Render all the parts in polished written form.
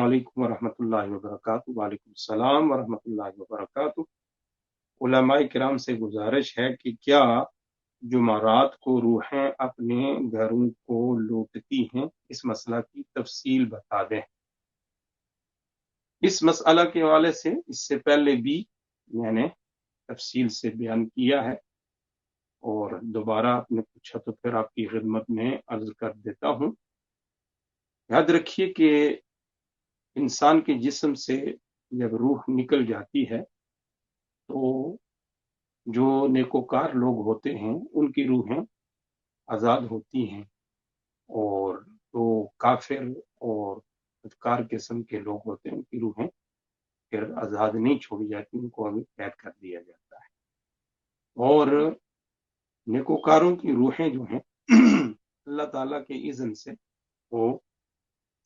अस्सलामुअलैकुम वरहमतुल्लाहि वबरकातुहू। वालेकुम सलाम वरहमतुल्लाहि वबरकातुहू। उलमाए किराम से गुजारिश है कि क्या जुमारात को रूहें अपने घरों को लौटती हैं, इस मसला की तफसील बता दें। इस मसला के हवाले से इससे पहले भी मैंने तफसील से बयान किया है और दोबारा आपने पूछा तो फिर आपकी खिदमत में अर्ज कर देता हूं। याद रखिए कि इंसान के जिस्म से जब रूह निकल जाती है तो जो नेकोकार लोग होते हैं उनकी रूहें आज़ाद होती हैं, और जो काफिर और बदकार किस्म के लोग होते हैं उनकी रूहें फिर आज़ाद नहीं छोड़ी जाती, उनको अभी कैद कर दिया जाता है। और नेकोकारों की रूहें जो हैं अल्लाह ताला के इज़्न से वो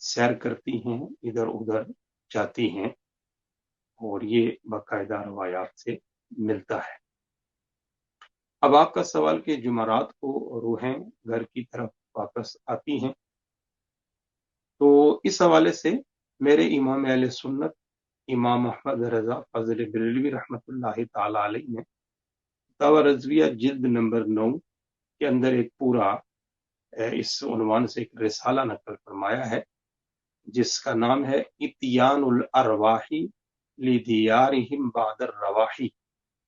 सैर करती हैं, इधर उधर जाती हैं, और ये बाकायदा रवायात से मिलता है। अब आपका सवाल कि जुमरात को रूहें घर की तरफ वापस आती हैं, तो इस हवाले से मेरे इमाम अहले सुन्नत इमाम अहमद रजा फजल बरेलवी रहमतुल्लाहि ताला अलैह ने फतावा रज़विया जिल्द नंबर 9 के अंदर एक पूरा इस उन्वान से एक रिसाला नकल फरमाया है, जिसका नाम है इतियानुल अरवाही लिदियारिहिम बादर रवाही,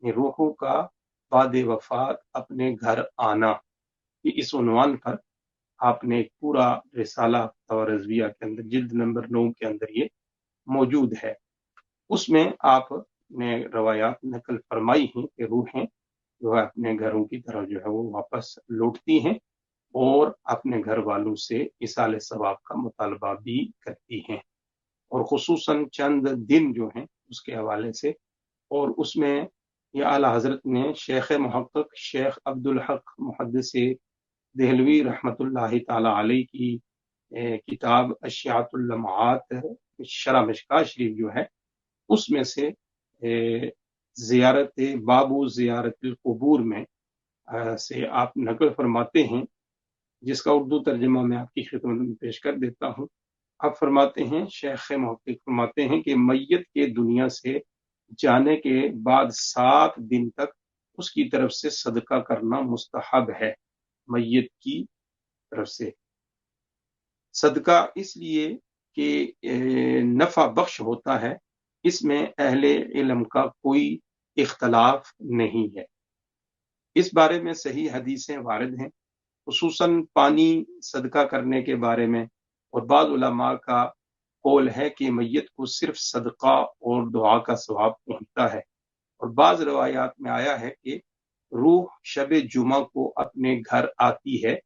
रूहों का बाद वफात अपने घर आना। इस उन्वान पर आपने एक पूरा रिसाला फतावा रज़विया के अंदर जिल्द नंबर 9 के अंदर ये मौजूद है। उसमें आपने रवायात नकल फरमाई हैं कि रूहें जो है अपने घरों की तरफ जो है वो वापस लौटती हैं और अपने घर वालों से इसाले सवाब का मुतालबा भी करती हैं, और खुसूसन चंद दिन जो हैं उसके हवाले से। और उसमें यह आला हजरत ने शेख मुहक्किक शेख अब्दुल हक मुहद्दिस देहलवी रहमतुल्लाहि ताला अलैह की किताब अशियातुल लम्हात शरह मिशकात शरीफ जो है उसमें से जियारत बाबू जियारत कुबूर में से आप नकल फरमाते हैं, जिसका उर्दू तर्जुमा मैं आपकी खिदमत में पेश कर देता हूँ। आप फरमाते हैं, शेख मुहक्किक फरमाते हैं कि मैयत के दुनिया से जाने के बाद 7 दिन तक उसकी तरफ से सदका करना मुस्तहब है। मैयत की तरफ से सदका इसलिए कि नफा बख्श होता है, इसमें अहले इल्म का कोई इख्तलाफ नहीं है। इस बारे में सही हदीसें वारिद हैं, खुसूसन पानी सदका करने के बारे में, और बाद उलमा का कौल है कि मैयत को सिर्फ सदका और दुआ का सवाब पहुंचता है। और बाज़ रवायात में आया है कि रूह शब जुमा को अपने घर आती है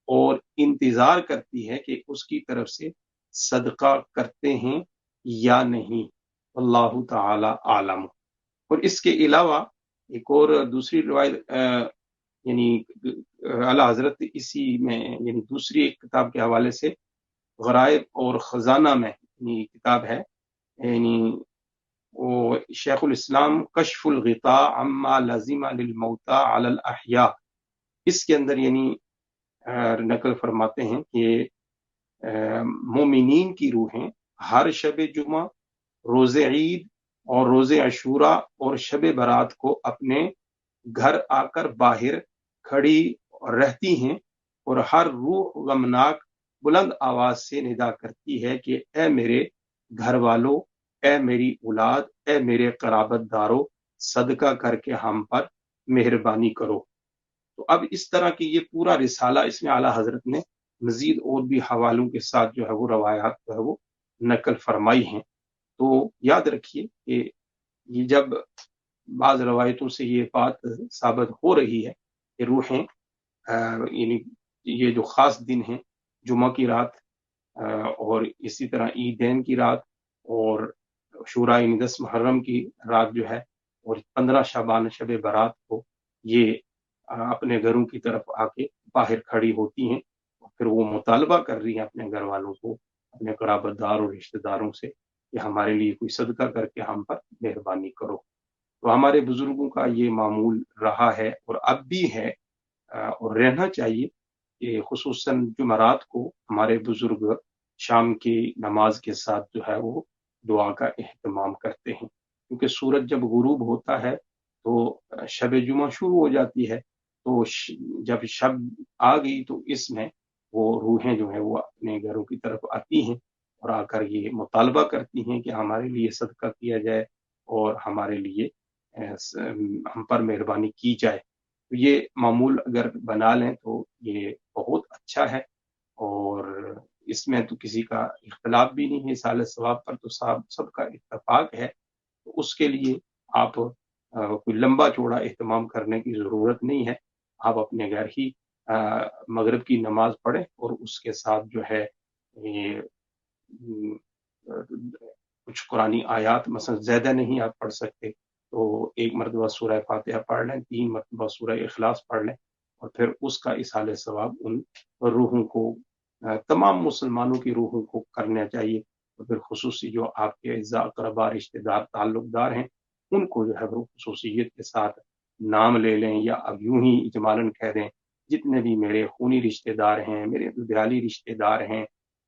और इंतजार करती है कि उसकी तरफ से सदका करते हैं या नहीं, अल्लाह ताला आलम। और इसके अलावा एक और दूसरी रिवायत यानी आला हजरत इसी में यानी दूसरी एक किताब के हवाले से गराइब और खजाना में यानी किताब है, यानी वो शेखुल इस्लाम कश्फुल गिता अम्मा लजिमा लिल मौता अलल अहया, इसके अंदर यानी नकल फरमाते हैं कि मोमिनीन की रूहें हर शब जुमा, रोज़े ईद और रोज़े अशूरा और शब बरात को अपने घर आकर बाहर खड़ी रहती हैं, और हर रूह गमनाक बुलंद आवाज से निदा करती है कि ए मेरे घर वालों, ए मेरी औलाद, ए मेरे कराबतदारों, सदका करके हम पर मेहरबानी करो। तो अब इस तरह की ये पूरा रिसाला इसमें आला हजरत ने मजीद और भी हवालों के साथ जो है वो रवायात जो है वो नकल फरमाई हैं। तो याद रखिए कि ये जब बाज रवायतों से ये बात साबित हो रही है कि रूहें यानी ये जो खास दिन हैं जुमा की रात और इसी तरह ईदैन की रात और शुरा यानी 10 मुहर्रम की रात जो है और 15 शाबान शब बारात को ये अपने घरों की तरफ आके बाहर खड़ी होती हैं, और फिर वो मुतालबा कर रही हैं अपने घर वालों को, अपने कराबतदार और रिश्तेदारों से कि हमारे लिए कोई सदका करके हम पर मेहरबानी करो। तो हमारे बुजुर्गों का ये मामूल रहा है और अब भी है, और रहना चाहिए कि खुसूसन जुमरात को हमारे बुजुर्ग شام کی نماز کے ساتھ جو ہے وہ دعا کا اہتمام کرتے ہیں، کیونکہ سورج جب غروب ہوتا ہے تو شب جمعہ شروع ہو جاتی ہے، تو جب شب آ گئی تو اس میں وہ روحیں جو ہیں وہ اپنے گھروں کی طرف آتی ہیں اور آ کر یہ مطالبہ کرتی ہیں کہ ہمارے لیے صدقہ کیا جائے اور ہمارے لیے ہم پر مہربانی کی جائے۔ تو یہ معمول اگر بنا لیں تو یہ بہت اچھا ہے، اور اس میں تو کسی کا اختلاف بھی نہیں ہے، اصالہ ثواب پر تو سب کا اتفاق ہے۔ تو اس کے لیے آپ کوئی لمبا چوڑا اہتمام کرنے کی ضرورت نہیں ہے، آپ اپنے گھر ہی مغرب کی نماز پڑھیں اور اس کے ساتھ جو ہے یہ کچھ قرآنی آیات مثلا زیادہ نہیں آپ پڑھ سکتے تو ایک مرتبہ سورہ فاتحہ پڑھ لیں، 3 مرتبہ سورہ اخلاص پڑھ لیں، اور پھر اس کا اصالہ ثواب ان روحوں کو، تمام مسلمانوں کی روحوں کو کرنا چاہیے، اور پھر خصوصی جو آپ کے اعزاء اقربا رشتہ دار تعلق دار ہیں ان کو جو ہے وہ خصوصیت کے ساتھ نام لے لیں، یا اب یوں ہی اجمالاً کہہ دیں جتنے بھی میرے خونی رشتہ دار ہیں، میرے ددیالی رشتہ دار ہیں،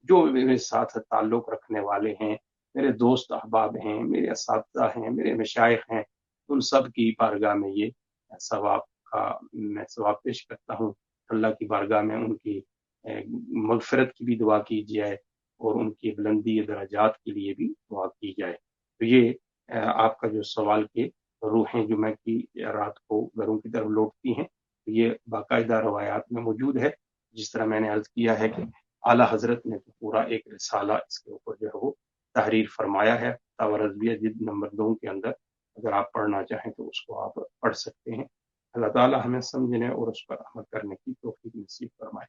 جو میرے ساتھ تعلق رکھنے والے ہیں، میرے دوست احباب ہیں، میرے اساتذہ ہیں، میرے مشائخ ہیں، ان سب کی بارگاہ میں یہ ثواب کا میں ثواب پیش کرتا ہوں۔ اللہ کی بارگاہ میں ان کی مغفرت کی بھی دعا کی جائے اور ان کی بلندی درجات کے لیے بھی دعا کی جائے۔ تو یہ آپ کا جو سوال کے روحیں جمعہ کی رات کو گھروں کی طرف لوٹتی ہیں، یہ باقاعدہ روایات میں موجود ہے، جس طرح میں نے عرض کیا ہے کہ اعلیٰ حضرت نے تو پورا ایک رسالہ اس کے اوپر جو ہے وہ تحریر فرمایا ہے، فتاوی رضویہ جلد نمبر 2 کے اندر، اگر آپ پڑھنا چاہیں تو اس کو آپ پڑھ سکتے ہیں۔ اللہ تعالی ہمیں سمجھنے اور اس پر عمل کرنے کی توفیق نصیب فرمائے۔